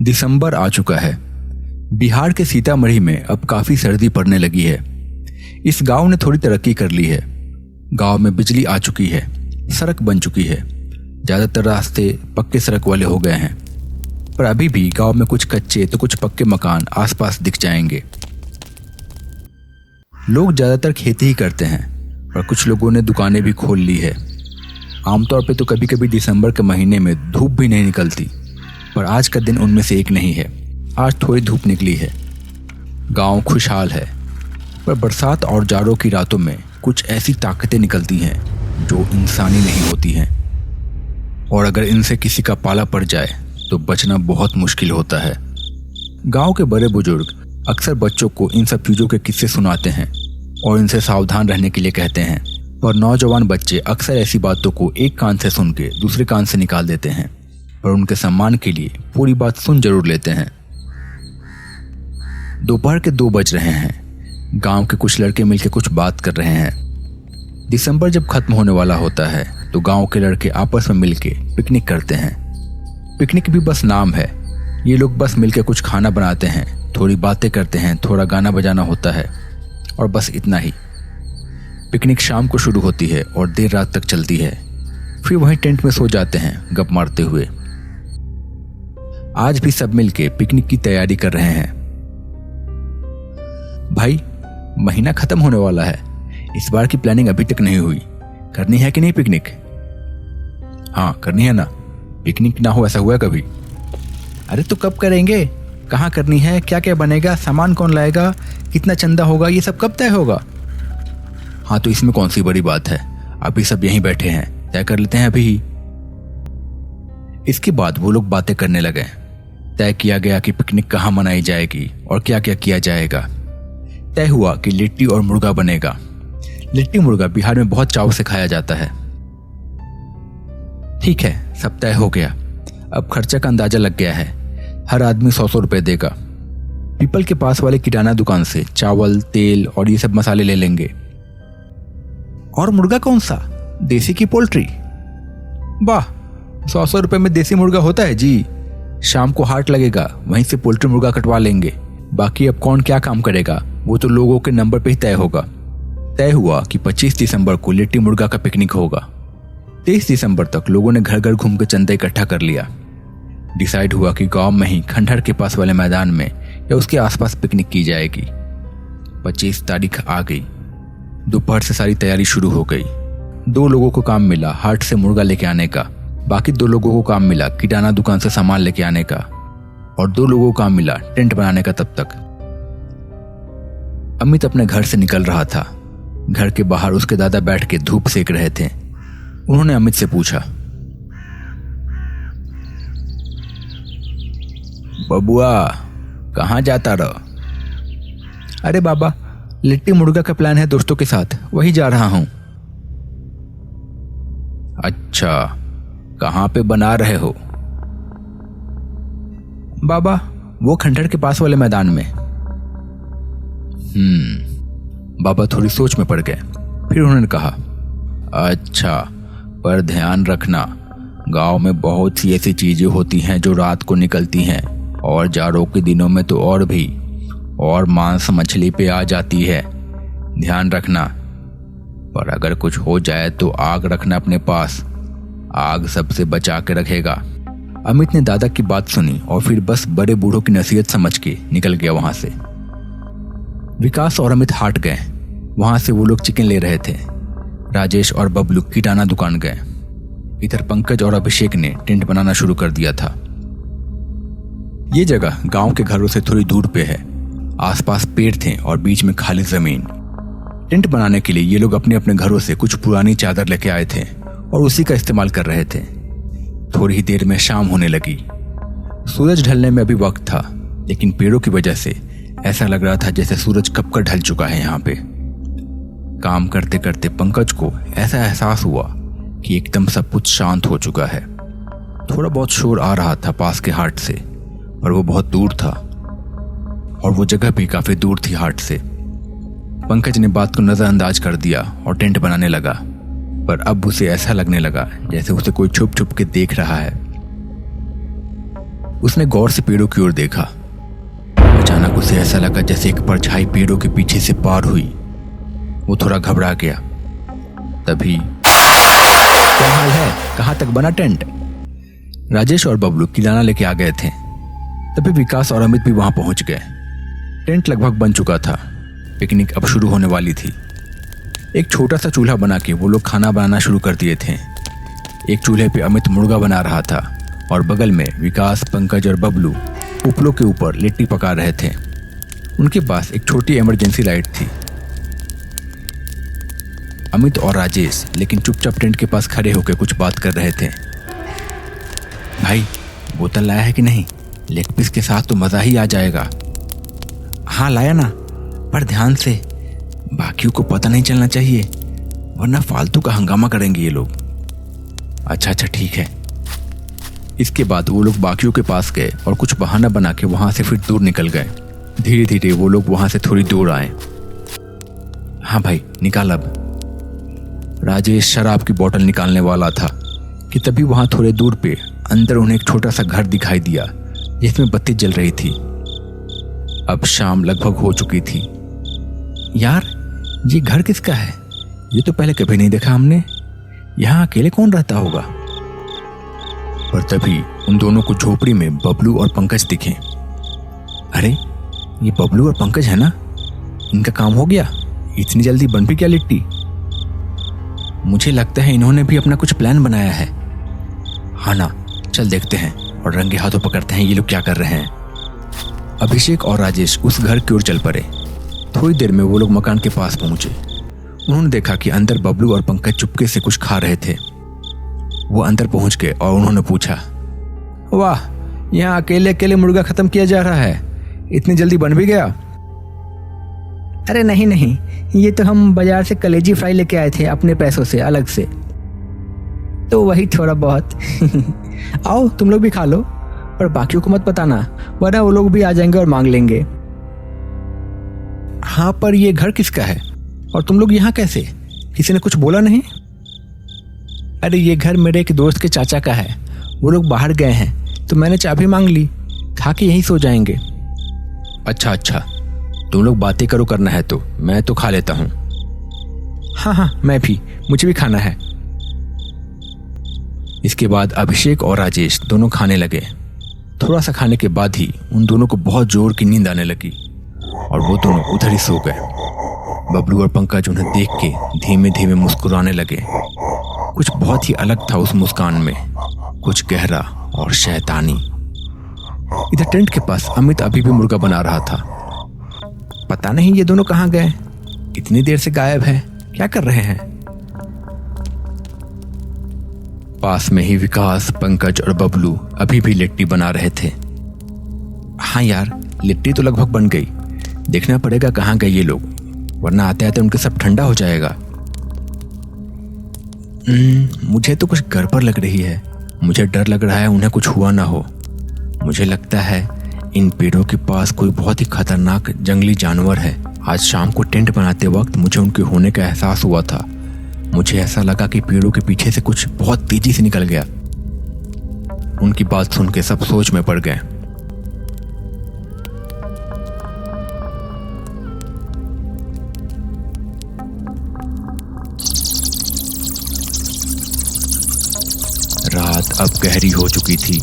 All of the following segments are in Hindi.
दिसंबर आ चुका है। बिहार के सीतामढ़ी में अब काफी सर्दी पड़ने लगी है। इस गांव ने थोड़ी तरक्की कर ली है। गांव में बिजली आ चुकी है, सड़क बन चुकी है, ज्यादातर रास्ते पक्के सड़क वाले हो गए हैं। पर अभी भी गांव में कुछ कच्चे तो कुछ पक्के मकान आसपास दिख जाएंगे। लोग ज्यादातर खेती ही करते हैं, पर कुछ लोगों ने दुकानें भी खोल ली है। आमतौर पे तो कभी कभी दिसंबर के महीने में धूप भी नहीं निकलती, पर आज का दिन उनमें से एक नहीं है। आज थोड़ी धूप निकली है। गांव खुशहाल है, पर बरसात और जाड़ों की रातों में कुछ ऐसी ताकतें निकलती हैं जो इंसानी नहीं होती हैं, और अगर इनसे किसी का पाला पड़ जाए तो बचना बहुत मुश्किल होता है। गांव के बड़े बुजुर्ग अक्सर बच्चों को इन सब चीज़ों के किस्से सुनाते हैं और इनसे सावधान रहने के लिए कहते हैं, पर नौजवान बच्चे अक्सर ऐसी बातों को एक कान से सुन के दूसरे कान से निकाल देते हैं, पर उनके सम्मान के लिए पूरी बात सुन जरूर लेते हैं। दोपहर के 2 बज रहे हैं। गांव के कुछ लड़के मिलकर कुछ बात कर रहे हैं। दिसंबर जब खत्म होने वाला होता है तो गांव के लड़के आपस में मिलके पिकनिक करते हैं। पिकनिक भी बस नाम है। ये लोग बस मिलके कुछ खाना बनाते हैं, थोड़ी बातें करते हैं, थोड़ा गाना बजाना होता है और बस इतना ही। पिकनिक शाम को शुरू होती है और देर रात तक चलती है। फिर वहीं टेंट में सो जाते हैं गप मारते हुए। आज भी सब मिलके पिकनिक की तैयारी कर रहे हैं। भाई, महीना खत्म होने वाला है। इस बार की प्लानिंग अभी तक नहीं हुई। करनी है कि नहीं पिकनिक? हाँ, करनी है ना। पिकनिक ना हो ऐसा हुआ कभी? अरे तो कब करेंगे? कहाँ करनी है? क्या क्या बनेगा? सामान कौन लाएगा? कितना चंदा होगा? ये सब कब तय होगा? हाँ, तो इसमें कौन सी बड़ी बात है? अभी सब यहीं बैठे हैं, तय कर लेते हैं अभी ही। इसके बाद वो लोग बातें करने लगे। तय किया गया कि पिकनिक कहाँ मनाई जाएगी और क्या क्या किया जाएगा। तय हुआ कि लिट्टी और मुर्गा बनेगा। लिट्टी मुर्गा बिहार में बहुत चाव से खाया जाता है। ठीक है, सब तय हो गया। अब खर्चा का अंदाजा लग गया है। हर आदमी 100 रुपए देगा। पीपल के पास वाले किराना दुकान से चावल, तेल और ये सब मसाले ले लेंगे। और मुर्गा कौन सा? देसी की पोल्ट्री? वाह, 100 रुपए में देसी मुर्गा होता है जी। शाम को हाट लगेगा, वहीं से पोल्ट्री मुर्गा कटवा लेंगे। बाकी अब कौन क्या काम करेगा वो तो लोगों के नंबर पे ही तय होगा। तय हुआ कि 25 दिसंबर को लिट्टी मुर्गा का पिकनिक होगा। 23 दिसंबर तक लोगों ने घर घर घूम के चंदा इकट्ठा कर लिया। डिसाइड हुआ कि गांव में ही खंडहर के पास वाले मैदान में या उसके आसपास पिकनिक की जाएगी। 25 तारीख आ गई। दोपहर से सारी तैयारी शुरू हो गई। 2 लोगों को काम मिला हाट से मुर्गा लेके आने का। बाकी 2 लोगों को काम मिला किराना दुकान से सामान लेके आने का, और 2 लोगों को काम मिला टेंट बनाने का। तब तक अमित अपने घर से निकल रहा था। घर के बाहर उसके दादा बैठ के धूप सेक रहे थे। उन्होंने अमित से पूछा, बबुआ कहाँ जाता रहो? अरे बाबा, लिट्टी मुर्गा का प्लान है दोस्तों के साथ, वही जा रहा हूं। अच्छा, कहाँ पे बना रहे हो? बाबा, वो खंडहर के पास वाले मैदान में। बाबा थोड़ी सोच में पड़ गए। फिर उन्होंने कहा, अच्छा, पर ध्यान रखना, गांव में बहुत सी ऐसी चीजें होती हैं जो रात को निकलती हैं, और जाड़ों के दिनों में तो और भी, और मांस मछली पे आ जाती है। ध्यान रखना। पर अगर कुछ हो जाए तो आग रखना अपने पास। आग सबसे बचा के रखेगा। अमित ने दादा की बात सुनी और फिर बस बड़े बूढ़ों की नसीहत समझ के निकल गया वहां से। विकास और अमित हाट गए। वहां से वो लोग चिकन ले रहे थे। राजेश और बबलू किराना दुकान गए। इधर पंकज और अभिषेक ने टेंट बनाना शुरू कर दिया था। ये जगह गांव के घरों से थोड़ी दूर पे है। आसपास पेड़ थे और बीच में खाली जमीन। टेंट बनाने के लिए ये लोग अपने अपने घरों से कुछ पुरानी चादर लेके आए थे और उसी का इस्तेमाल कर रहे थे। थोड़ी ही देर में शाम होने लगी। सूरज ढलने में अभी वक्त था, लेकिन पेड़ों की वजह से ऐसा लग रहा था जैसे सूरज कब का ढल चुका है यहाँ पे। काम करते करते पंकज को ऐसा एहसास हुआ कि एकदम सब कुछ शांत हो चुका है। थोड़ा बहुत शोर आ रहा था पास के हाट से, पर वो बहुत दूर था और वो जगह भी काफी दूर थी हाट से। पंकज ने बात को नजरअंदाज कर दिया और टेंट बनाने लगा, पर अब उसे ऐसा लगने लगा जैसे उसे कोई छुप छुप के देख रहा है। उसने गौर से पेड़ों की ओर देखा। अचानक उसे ऐसा लगा जैसे एक परछाई पेड़ों के पीछे से पार हुई। वो थोड़ा घबरा गया। तभी क्या हाल है, कहाँ तक बना टेंट? राजेश और बबलू किराना लेके आ गए थे। तभी विकास और अमित भी वहां पहुंच गए। टेंट लगभग बन चुका था। पिकनिक अब शुरू होने वाली थी। एक छोटा सा चूल्हा बना के वो लोग खाना बनाना शुरू कर दिए थे। एक चूल्हे पे अमित मुर्गा बना रहा था और बगल में विकास, पंकज और बबलू उपलों के ऊपर लिट्टी पका रहे थे। उनके पास एक छोटी इमरजेंसी लाइट थी। अमित और राजेश लेकिन चुपचाप टेंट के पास खड़े होकर कुछ बात कर रहे थे। भाई, बोतल लाया है कि नहीं? लेग पीस के साथ तो मजा ही आ जाएगा। हाँ लाया ना, पर ध्यान से, बाकियों को पता नहीं चलना चाहिए, वरना फालतू का हंगामा करेंगे ये लोग। अच्छा ठीक है। इसके बाद वो लोग बाकियों के पास गए और कुछ बहाना बना के वहां से फिर दूर निकल गए। धीरे धीरे वो लोग वहां से थोड़ी दूर आए। हाँ भाई, निकाल अब। राजेश शराब की बोतल निकालने वाला था कि तभी वहां थोड़े दूर पे अंदर उन्हें एक छोटा सा घर दिखाई दिया जिसमें बत्ती जल रही थी। अब शाम लगभग हो चुकी थी। यार, ये घर किसका है? ये तो पहले कभी नहीं देखा हमने। यहाँ अकेले कौन रहता होगा? पर तभी उन दोनों को झोपड़ी में बबलू और पंकज दिखे। अरे, ये बबलू और पंकज है ना? इनका काम हो गया? इतनी जल्दी बन भी क्या लिट्टी? मुझे लगता है इन्होंने भी अपना कुछ प्लान बनाया है। हाँ ना, चल देखते हैं और रंगे हाथों पकड़ते हैं ये लोग क्या कर रहे हैं। अभिषेक और राजेश उस घर की ओर चल पड़े। थोड़ी देर में वो लोग मकान के पास पहुंचे। उन्होंने देखा कि अंदर बबलू और पंकज चुपके से कुछ खा रहे थे। वो अंदर पहुंच गए और उन्होंने पूछा, वाह, यहाँ अकेले अकेले मुर्गा खत्म किया जा रहा है, इतनी जल्दी बन भी गया? अरे नहीं, ये तो हम बाजार से कलेजी फ्राई लेके आए थे अपने पैसों से अलग से, तो वही थोड़ा बहुत। आओ तुम लोग भी खा लो, पर बाकियों को मत बताना, वरना वो लोग भी आ जाएंगे और मांग लेंगे। हाँ, पर ये घर किसका है और तुम लोग यहाँ कैसे? किसी ने कुछ बोला नहीं? अरे, ये घर मेरे एक दोस्त के चाचा का है। वो लोग बाहर गए हैं तो मैंने चाबी मांग ली, खा के यहीं सो जाएंगे। अच्छा, तुम लोग बातें करो, करना है तो मैं तो खा लेता हूँ। हाँ, मैं भी, मुझे भी खाना है। इसके बाद अभिषेक और राजेश दोनों खाने लगे। थोड़ा सा खाने के बाद ही उन दोनों को बहुत जोर की नींद आने लगी और वो दोनों उधर ही सो गए। बबलू और पंकज उन्हें देख के धीमे धीमे मुस्कुराने लगे। कुछ बहुत ही अलग था उस मुस्कान में, कुछ गहरा और शैतानी। इधर टेंट के पास अमित अभी भी मुर्गा बना रहा था। पता नहीं ये दोनों कहाँ गए, इतनी देर से गायब है, क्या कर रहे हैं? पास में ही विकास, पंकज और बबलू अभी भी लिट्टी बना रहे थे। हाँ यार, लिट्टी तो लगभग बन गई, देखना पड़ेगा कहाँ गए ये लोग, वरना आते आते उनके सब ठंडा हो जाएगा। मुझे तो कुछ गड़बड़ लग रही है। मुझे डर लग रहा है उन्हें कुछ हुआ ना हो। मुझे लगता है इन पेड़ों के पास कोई बहुत ही खतरनाक जंगली जानवर है। आज शाम को टेंट बनाते वक्त मुझे उनके होने का एहसास हुआ था। मुझे ऐसा लगा कि पेड़ों के पीछे से कुछ बहुत तेजी से निकल गया। उनकी बात सुन के सब सोच में पड़ गए। रात अब गहरी हो चुकी थी।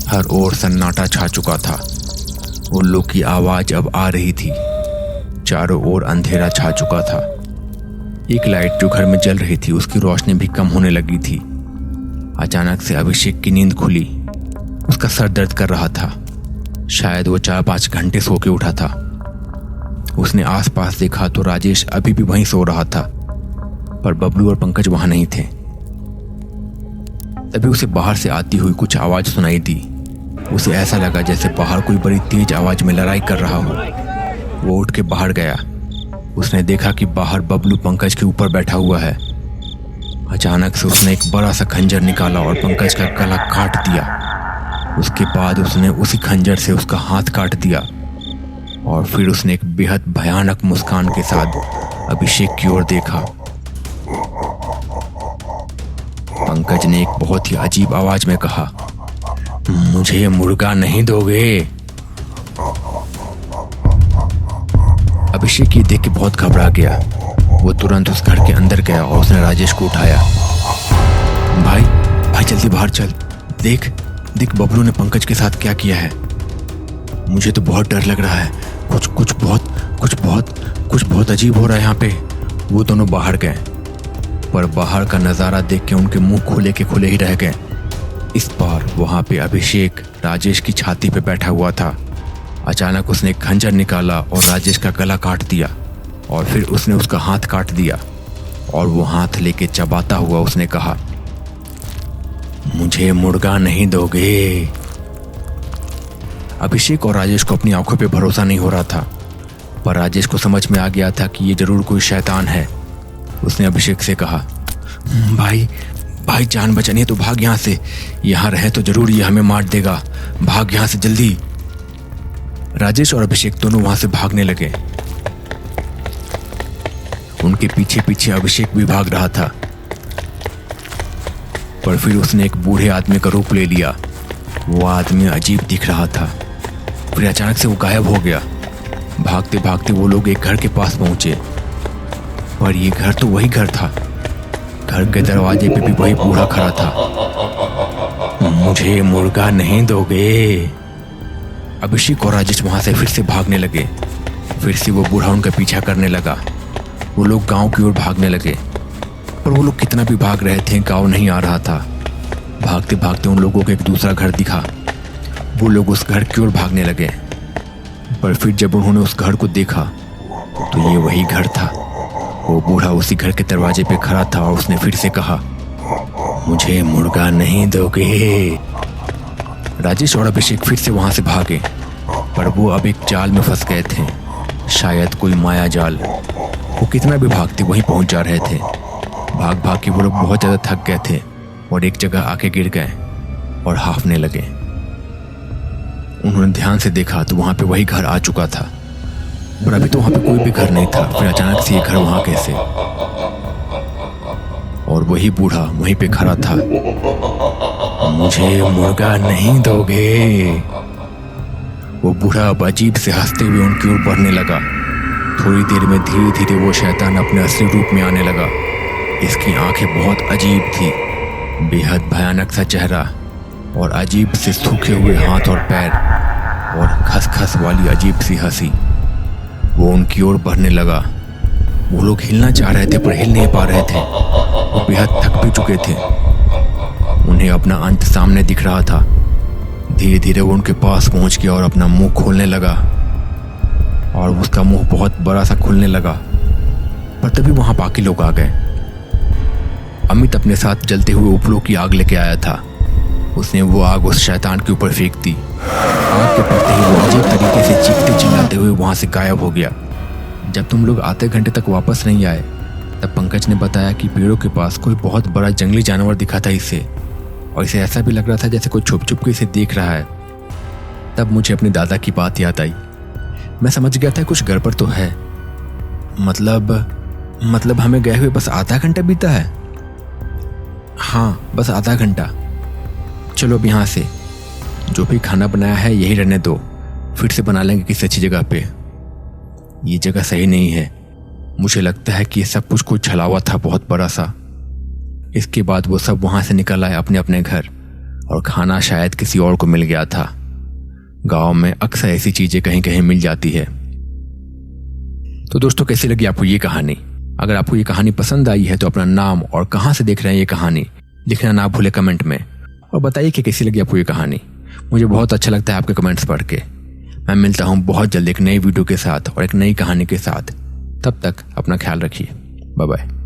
हर ओर सन्नाटा छा चुका था। उल्लू की आवाज अब आ रही थी। चारों ओर अंधेरा छा चुका था। एक लाइट जो घर में जल रही थी उसकी रोशनी भी कम होने लगी थी। अचानक से अभिषेक की नींद खुली। उसका सर दर्द कर रहा था। शायद वो 4-5 घंटे सो के उठा था। उसने आसपास देखा तो राजेश अभी भी वहीं सो रहा था, पर बबलू और पंकज वहां नहीं थे। तभी उसे बाहर से आती हुई कुछ आवाज सुनाई दी। उसे ऐसा लगा जैसे बाहर कोई बड़ी तेज आवाज में लड़ाई कर रहा हो। वो उठ के बाहर गया। उसने देखा कि बाहर बबलू पंकज के ऊपर बैठा हुआ है। अचानक से उसने एक बड़ा सा खंजर निकाला और पंकज का गला काट दिया। उसके बाद उसने उसी खंजर से उसका हाथ काट दिया और फिर उसने एक बेहद भयानक मुस्कान के साथ अभिषेक की ओर देखा। पंकज ने एक बहुत ही अजीब आवाज में कहा, मुझे मुर्गा नहीं दोगे? अभिषेक ये देख के बहुत घबरा गया। वो तुरंत उस घर के अंदर गया और उसने राजेश को उठाया। भाई भाई जल्दी बाहर चल, देख देख बबलू ने पंकज के साथ क्या किया है। मुझे तो बहुत डर लग रहा है, कुछ बहुत अजीब हो रहा है यहाँ पे। वो दोनों बाहर गए, पर बाहर का नज़ारा देख के उनके मुंह खुले के खुले ही रह गए। इस बार वहाँ पे अभिषेक राजेश की छाती पे बैठा हुआ था। अचानक उसने एक खंजर निकाला और राजेश का गला काट दिया, और फिर उसने उसका हाथ काट दिया, और वो हाथ लेके चबाता हुआ उसने कहा, मुझे मुर्गा नहीं दोगे? अभिषेक और राजेश को अपनी आंखों पे भरोसा नहीं हो रहा था, पर राजेश को समझ में आ गया था कि ये जरूर कोई शैतान है। उसने अभिषेक से कहा, भाई जान बचानी है तो भाग यहाँ से, यहाँ रहे तो जरूर ये हमें मार देगा, भाग यहाँ से जल्दी। राजेश और अभिषेक दोनों वहां से भागने लगे। उनके पीछे पीछे अभिषेक भी भाग रहा था, पर फिर उसने एक बूढ़े आदमी का रूप ले लिया। वो आदमी अजीब दिख रहा था। फिर अचानक से वो गायब हो गया। भागते भागते वो लोग एक घर के पास पहुंचे, पर ये घर तो वही घर था। घर के दरवाजे पे भी वही बूढ़ा खड़ा था। मुझे मुर्गा नहीं दोगे? अभिषेक और राजेश वहां से फिर से भागने लगे। फिर से वो बूढ़ा उनका पीछा करने लगा। वो लोग गांव की ओर भागने लगे, पर वो लोग कितना भी भाग रहे थे, गांव नहीं आ रहा था। भागते भागते उन लोगों को एक दूसरा घर दिखा। वो लोग उस घर की ओर भागने लगे, पर फिर जब उन्होंने उस घर को देखा तो ये वही घर था। वो बूढ़ा उसी घर के दरवाजे पे खड़ा था और उसने फिर से कहा, मुझे मुर्गा नहीं दोगे? राजेश और अभिषेक फिर से वहां से भागे, पर वो अब एक जाल में फंस गए थे, शायद कोई माया जाल। वो कितना भी भागते वहीं पहुंच जा रहे थे। भाग भाग के वो लोग बहुत ज़्यादा थक गए थे और एक जगह आके गिर गए और हाफने लगे। उन्होंने ध्यान से देखा तो वहां पे वही घर आ चुका था, पर अभी तो वहां पे कोई भी घर नहीं था। फिर अचानक से ये घर वहां कैसे? और वही बूढ़ा वहीं पे खड़ा था। मुझे मुर्गा नहीं दोगे? वो बूढ़ा अब अजीब से हंसते हुए उनकी ओर बढ़ने लगा। थोड़ी देर में धीरे धीरे वो शैतान अपने असली रूप में आने लगा। इसकी आंखें बहुत अजीब थी, बेहद भयानक सा चेहरा, और अजीब से सूखे हुए हाथ और पैर, और खसखस वाली अजीब सी हंसी। वो उनकी ओर बढ़ने लगा। वो लोग हिलना चाह रहे थे पर हिल नहीं पा रहे थे। वो बेहद थक भी चुके थे। उन्हें अपना अंत सामने दिख रहा था। धीरे धीरे वो उनके पास पहुंच गया और अपना मुंह खोलने लगा, और उसका मुंह बहुत बड़ा सा खुलने लगा। पर तभी वहां बाकी लोग आ गए। अमित अपने साथ जलते हुए उपलों की आग लेके आया था। उसने वो आग उस शैतान के ऊपर फेंक दी। आग के पड़ते ही वो अजीब तरीके से चीखते चिल्लाते हुए वहां से गायब हो गया। जब तुम लोग आधे घंटे तक वापस नहीं आए, तब पंकज ने बताया कि पेड़ों के पास कोई बहुत बड़ा जंगली जानवर दिखा था इसे, और इसे ऐसा भी लग रहा था जैसे कोई छुप छुप के इसे देख रहा है। तब मुझे अपने दादा की बात याद आई। मैं समझ गया था कुछ गड़बड़ तो है। मतलब हमें गए हुए बस आधा घंटा बीता है। हाँ, बस आधा घंटा। चलो अब यहाँ से जो भी खाना बनाया है यही रहने दो, फिर से बना लेंगे किसी अच्छी जगह पे। ये जगह सही नहीं है। मुझे लगता है कि ये सब कुछ छलावा था बहुत बड़ा सा। इसके बाद वो सब वहां से निकल आए अपने अपने घर, और खाना शायद किसी और को मिल गया था। गांव में अक्सर ऐसी चीजें कहीं कहीं मिल जाती है। तो दोस्तों, कैसी लगी आपको ये कहानी? अगर आपको ये कहानी पसंद आई है तो अपना नाम और कहां से देख रहे हैं ये कहानी लिखना ना भूले कमेंट में, और बताइए कि कैसी लगी आपको ये कहानी। मुझे बहुत अच्छा लगता है आपके कमेंट्स पढ़ के। मैं मिलता हूँ बहुत जल्द एक नई वीडियो के साथ और एक नई कहानी के साथ। तब तक अपना ख्याल रखिए। Bye bye.